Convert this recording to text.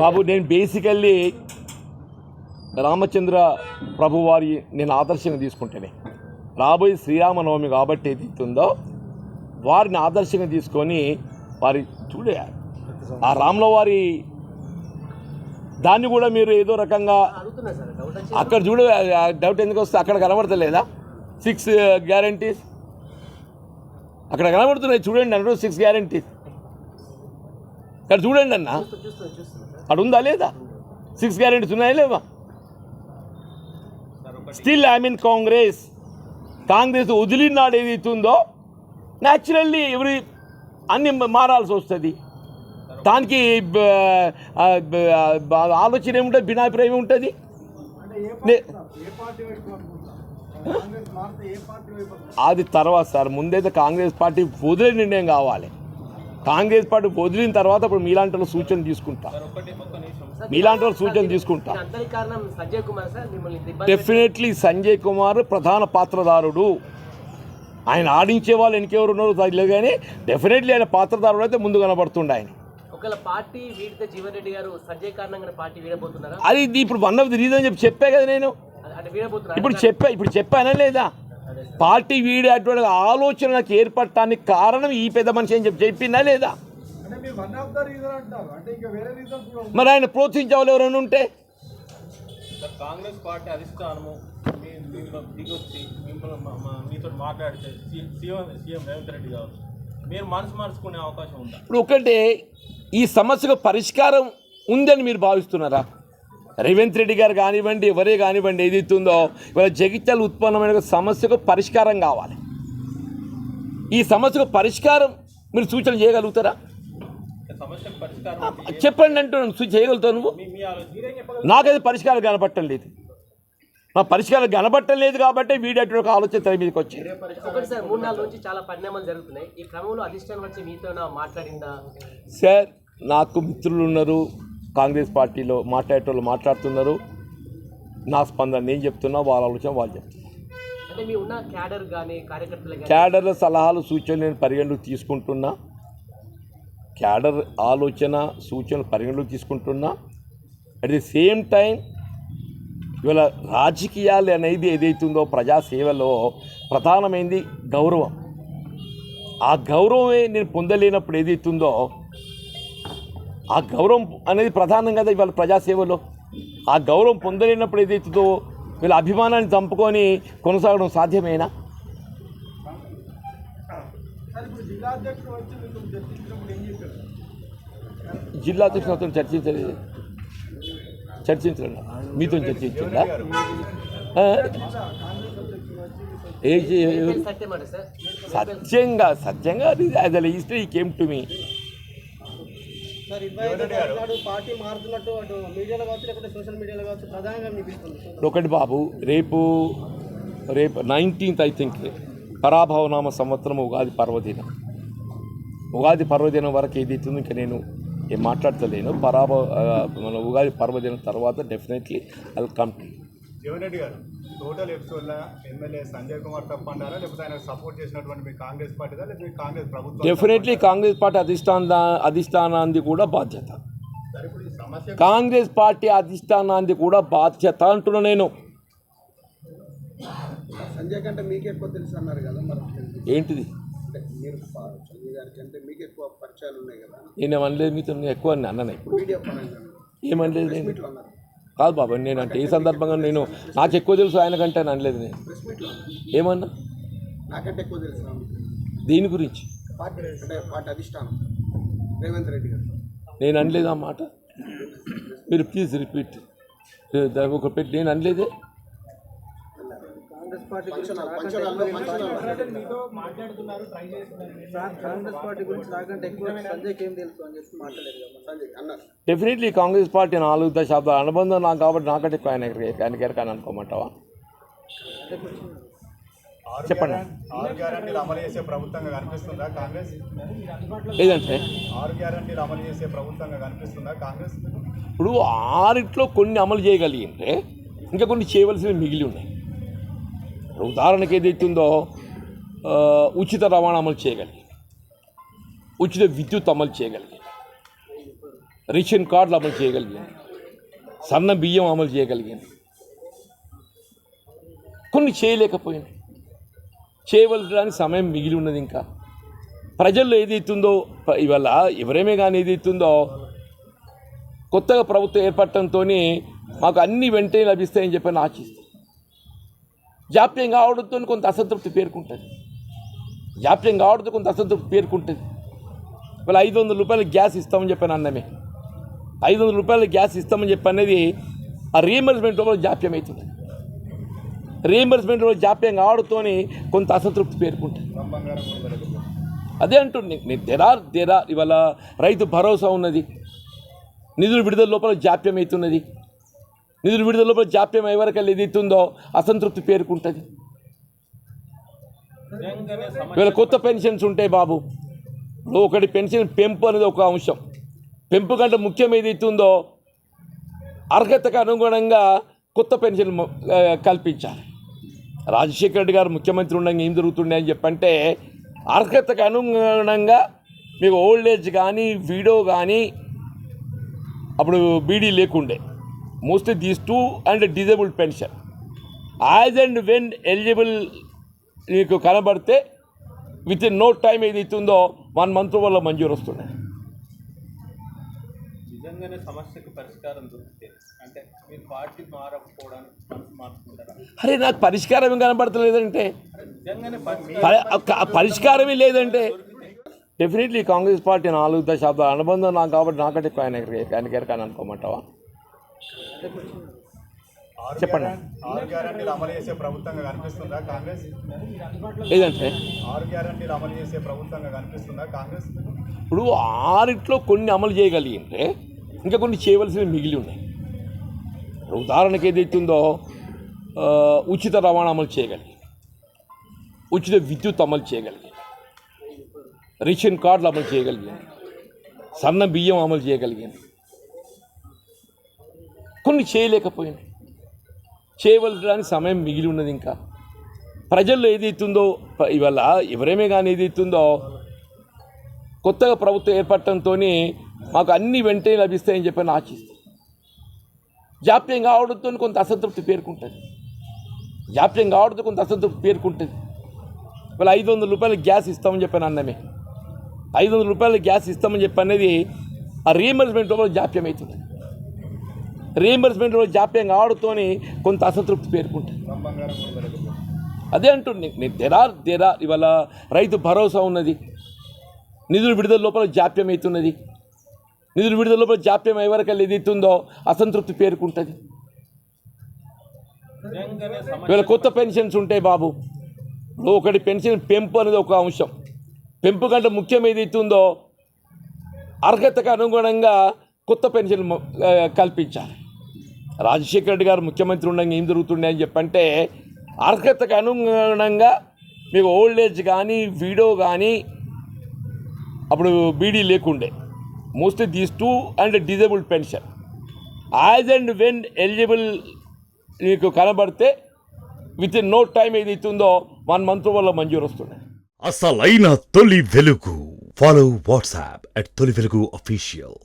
బాబు నేను బేసికల్లీ రామచంద్ర ప్రభు వారి నేను ఆదర్శంగా తీసుకుంటేనే రాబోయే శ్రీరామనవమి కాబట్టి ఏదైతుందో వారిని ఆదర్శంగా తీసుకొని వారి చూడే ఆ రాముల వారి దాన్ని కూడా మీరు ఏదో రకంగా అక్కడ చూడే డౌట్ ఎందుకు వస్తే అక్కడ కనబడతలేదా 6 గ్యారంటీస్ అక్కడ కనబడుతున్నాయి చూడండి అన్న 6 గ్యారంటీస్ అక్కడ చూడండి అన్న అక్కడ ఉందా లేదా 6 గ్యారంటీస్ ఉన్నాయా లేవా స్టిల్ ఐ మీన్ కాంగ్రెస్ వదిలినాడు ఏదైతుందో న్యాచురల్లీ అన్ని మారాల్సి వస్తుంది దానికి ఆలోచన ఏముంటుంది భిన్నాభిప్రాయం ఉంటుంది అది తర్వాత సార్ ముందైతే కాంగ్రెస్ పార్టీ వదిలే నిర్ణయం కావాలి కాంగ్రెస్ పార్టీ వదిలిన తర్వాత ఇప్పుడు మీలాంటి వాళ్ళు సూచన తీసుకుంటా డెఫినెట్లీ సంజయ్ కుమార్ ప్రధాన పాత్రధారుడు ఆయన ఆడించే వాళ్ళు ఇంకెవరు ఉన్నారో తెలియదు కానీ డెఫినెట్లీ ఆయన పాత్రధారుడు అయితే ముందు కనబడుతుండే ఆయన అది ఇప్పుడు వన్ ఆఫ్ ది రీజన్ చెప్పా కదా నేను ఇప్పుడు చెప్పానా లేదా పార్టీ వీడేటువంటి ఆలోచన నాకు ఏర్పడటానికి కారణం ఈ పెద్ద మనిషి అని చెప్పినా లేదా మరి ఆయన ప్రోత్సహించే వాళ్ళు ఎవరైనా ఉంటే కాంగ్రెస్ పార్టీ అధిష్టానము దిగొచ్చి మీతో మాట్లాడితే సీఎం రేవంత్ రెడ్డి కావచ్చు మీరు మనసు మార్చుకునే అవకాశం ఉందా ఇప్పుడు ఒకటే ఈ సమస్యకు పరిష్కారం ఉందని మీరు భావిస్తున్నారా రేవంత్ రెడ్డి గారు కానివ్వండి ఎవరే కానివ్వండి ఏదైతుందో ఇవాళ జగిత్యాల ఉత్పన్నమైన సమస్యకు పరిష్కారం కావాలి ఈ సమస్యకు పరిష్కారం మీరు సూచన చేయగలుగుతారా చెప్పండి అంటున్నాను చేయగలుగుతావు నువ్వు నాకైతే పరిష్కారం కనపడటం లేదు నా పరిష్కారం కనబడటం లేదు కాబట్టి వీడియో ఒక ఆలోచన తెర మీదకి వచ్చింది సార్ నాకు మిత్రులు ఉన్నారు కాంగ్రెస్ పార్టీలో మాట్లాడేటోళ్ళు మాట్లాడుతున్నారు నా స్పందన నేను చెప్తున్నా వాళ్ళ ఆలోచన వాళ్ళు చెప్తున్నారు క్యాడర్ల సలహాలు సూచనలు నేను పరిగణలోకి తీసుకుంటున్నా క్యాడర్ ఆలోచన సూచనలు పరిగణలోకి తీసుకుంటున్నా అట్ ది సేమ్ టైం ఇవాళ రాజకీయాలు అనేది ఏదైతుందో ప్రజాసేవలో ప్రధానమైనది గౌరవం ఆ గౌరవమే నేను పొందలేనప్పుడు ఏదైతుందో ఆ గౌరవం అనేది ప్రధానం కదా ఇవాళ ప్రజాసేవలో ఆ గౌరవం పొందలేనప్పుడు ఏదైతుందో వీళ్ళ అభిమానాన్ని చంపుకొని కొనసాగడం సాధ్యమేనా జిల్లా అధ్యక్షులతో చర్చించండి మీతో చర్చించిందా సత్యంగా అది హిస్టరీ కేమ్ టు మీ ఒకటి బాబు రేపు 19th ఐ థింక్ పరాభవనామ సంవత్సరం ఉగాది పర్వదినం వరకు ఏదైతుందో ఇంకా నేను ఏం మాట్లాడతలేను మన ఉగాది పర్వదినం తర్వాత definitely I will come to Jeevan Reddy గారు టోటల్ ఎపిసోడ్లో ఎమ్మెల్యే సంజయ్ కుమార్ తప్పంటారా లేకపోతే ఆయన సపోర్ట్ చేసినటువంటి మీ కాంగ్రెస్ పార్టీదా లేకపోతే మీ కాంగ్రెస్ ప్రభుత్వం డెఫినెట్లీ కాంగ్రెస్ పార్టీ అధిష్టానాన్ని కూడా బాధ్యత కాంగ్రెస్ పార్టీ అధిష్టానాన్ని కూడా బాధ్యత అంటున్నా నేను సంజయ్ కంటే మీకు ఎక్కువ తెలుసు అన్నారు కదా మరి ఏంటిది మీరు సంజయ్ గారికి అంటే మీకు ఎక్కువ పరిచయాలు ఉన్నాయి కదా నేను ఏమనలేదు మీతో ఎక్కువ అన్నాను ఇప్పుడు వీడియో పరంగా ఏమనలేదు నేను కాదు బాబా నేను అంటే ఏ సందర్భంగా నేను నాకు ఎక్కువ తెలుసు ఆయన కంటే అనలేదు నేను ఏమన్నా నాకంటే ఎక్కువ తెలుసు దీని గురించి పార్టీ అధిష్టానం రేవంత్ రెడ్డి గారు నేను అనలేదు ఆ మాట మీరు ప్లీజ్ రిపీట్ ఒక పెట్టి నేను అనలేదే కాంగ్రెస్ పార్టీ గురించి నాకంటే ఎక్కువ సంజయ్కి ఏం తెలుసు అని చెప్పి మాట్లాడలేదు సంజయ్ అన్నారు డెఫినెట్లీ కాంగ్రెస్ పార్టీ 4 దశాబ్దాల అనుబంధం నాకు కాబట్టి నాకంటే ఎక్కువ ఆయనకి ఎరకాని అనుకోమంటావా చెప్పండి 6 గ్యారెంటీలు అమలు చేసే ప్రభుత్వంగా కనిపిస్తుందా కాంగ్రెస్ ఏదంటే 6 గ్యారెంటీలు అమలు చేసే ప్రభుత్వంగా కనిపిస్తుందా కాంగ్రెస్ ఇప్పుడు 6 కొన్ని అమలు చేయగలిగితే ఇంకా కొన్ని చేయవలసినవి మిగిలి ఉన్నాయి ఉదాహరణకు ఏదైతుందో ఉచిత రవాణా అమలు చేయగలిగి ఉచిత విద్యుత్ అమలు చేయగలిగి రేషన్ కార్డులు అమలు చేయగలిగింది, సన్న బియ్యం అమలు చేయగలిగింది. కొన్ని చేయలేకపోయింది. చేయవలసిన సమయం మిగిలి ఉన్నది. ఇంకా ప్రజల్లో ఏదైతుందో ఇవాళ ఎవరేమే కానీ ఏదైతుందో కొత్తగా ప్రభుత్వం ఏర్పడటంతో మాకు అన్ని వెంటనే లభిస్తాయని చెప్పని ఆశిస్తాం. జాప్యం కావడంతో కొంత అసంతృప్తి పేర్కొంటుంది. ఇవాళ 500 రూపాయలు గ్యాస్ ఇస్తామని చెప్పాను అన్నమే. 500 రూపాయలు గ్యాస్ ఇస్తామని చెప్పి అనేది ఆ రీఎంబర్స్మెంట్లో జాప్యం అవుతుంది. రీఎంబర్స్మెంట్లో జాప్యం కావడంతో కొంత అసంతృప్తి పేర్కొంటుంది. అదే అంటుంది దేరా ఇవాళ రైతు భరోసా ఉన్నది. నిధుల విడుదల లోపల జాప్యం అవుతున్నది. నిధుల విడుదల లోపల జాప్యం అయ్యే వరకు ఏదైతుందో అసంతృప్తి పేర్కొంటుంది. ఇవాళ కొత్త పెన్షన్స్ ఉంటాయి బాబు. ఒకటి పెన్షన్ పెంపు అనేది ఒక అంశం. పెంపు కంటే ముఖ్యం ఏదైతుందో అర్హతకు అనుగుణంగా కొత్త పెన్షన్ కల్పించాలి. రాజశేఖర రెడ్డి గారు ముఖ్యమంత్రి ఉండగా ఏం జరుగుతుండే అని చెప్పంటే అర్హతకు అనుగుణంగా మీకు ఓల్డ్ ఏజ్ కానీ వీడో కానీ అప్పుడు బీడీ లేకుండే mostly these 2 and disabled pension as and when eligible మీకు కనబడితే విత్ ఇన్ నో టైం ఏదైతుందో 1 month వల్ల మంజూరు వస్తుండే. నిజంగానే సమస్యకు పరిష్కారం దొరికితే అంటే మీరు పార్టీ మారకపోవడానికి మనసు మార్చుకుంటారా? అరే నాకు పరిష్కారం ఏం కనబడతలేదంటే నిజంగానే పరిష్కారమే లేదంటే డెఫినెట్లీ కాంగ్రెస్ పార్టీ 4 దశాబ్దాల అనుబంధం నాకు కాబట్టి నాకంటే ఆయన కానీ అనుకోమంటావా? చెప్పండి. 6 గ్యారెంటీలు అమలు చేసే ప్రభుత్వంగా కనిపిస్తుందా కాంగ్రెస్? లేదంటే 6 గ్యారెంటీలు అమలు చేసే ప్రభుత్వంగా కనిపిస్తుందా కాంగ్రెస్? ఇప్పుడు 6 కొన్ని అమలు చేయగలిగితే ఇంకా కొన్ని చేయవలసినవి మిగిలి ఉన్నాయి. ఉదాహరణకు ఏదైతుందో ఉచిత రవాణా అమలు చేయగలిగింది, ఉచిత విద్యుత్ అమలు చేయగలిగింది, రేషన్ కార్డులు అమలు చేయగలిగింది, సన్న బియ్యం అమలు చేయగలిగింది. కొన్ని చేయలేకపోయింది. చేయవలసిన సమయం మిగిలి ఉన్నది. ఇంకా ప్రజల్లో ఏదైతుందో ఇవాళ ఎవరేమే కానీ ఏదైతుందో కొత్తగా ప్రభుత్వం ఏర్పడటంతో మాకు అన్ని వెంటనే లభిస్తాయని చెప్పని ఆశిస్తాం. జాప్యం కావడంతో కొంత అసంతృప్తి పేర్కొంటుంది. ఇవాళ 500 రూపాయలు గ్యాస్ ఇస్తామని చెప్పాను అన్నమే. 500 రూపాయలు గ్యాస్ ఇస్తామని చెప్పి అనేది ఆ రీఎంబర్స్మెంట్లో జాప్యం అవుతుంది. రీఎంబర్స్మెంట్లో జాప్యం కావడంతో కొంత అసంతృప్తి పేర్కొంటుంది. అదే అంటుంది దేరా ఇవాళ రైతు భరోసా ఉన్నది. నిధుల విడుదల లోపల జాప్యం అవుతున్నది. నిధుల విడుదల లోపల జాప్యం అయ్యే వరకు ఏదైతుందో అసంతృప్తి పేర్కొంటుంది. ఇవాళ కొత్త పెన్షన్స్ ఉంటాయి బాబు. ఒకటి పెన్షన్ పెంపు అనేది ఒక అంశం. పెంపు కంటే ముఖ్యం ఏదైతుందో అర్హతకు అనుగుణంగా కొత్త పెన్షన్ కల్పించాలి. రాజశేఖర రెడ్డి గారు ముఖ్యమంత్రి ఉండగా ఏం జరుగుతుండే అని చెప్పంటే అర్హతకు అనుగుణంగా మీకు ఓల్డ్ ఏజ్ కానీ వీడో కానీ అప్పుడు బీడీ లేకుండే mostly these 2 and disabled pension as and when eligible మీకు కనబడితే విత్ ఇన్ నో టైం ఏదైతుందో 1 month వల్ల మంజూరు వస్తుండే. అసలైన తొలి వెలుగు. ఫాలో వాట్సాప్ @తొలి వెలుగు official.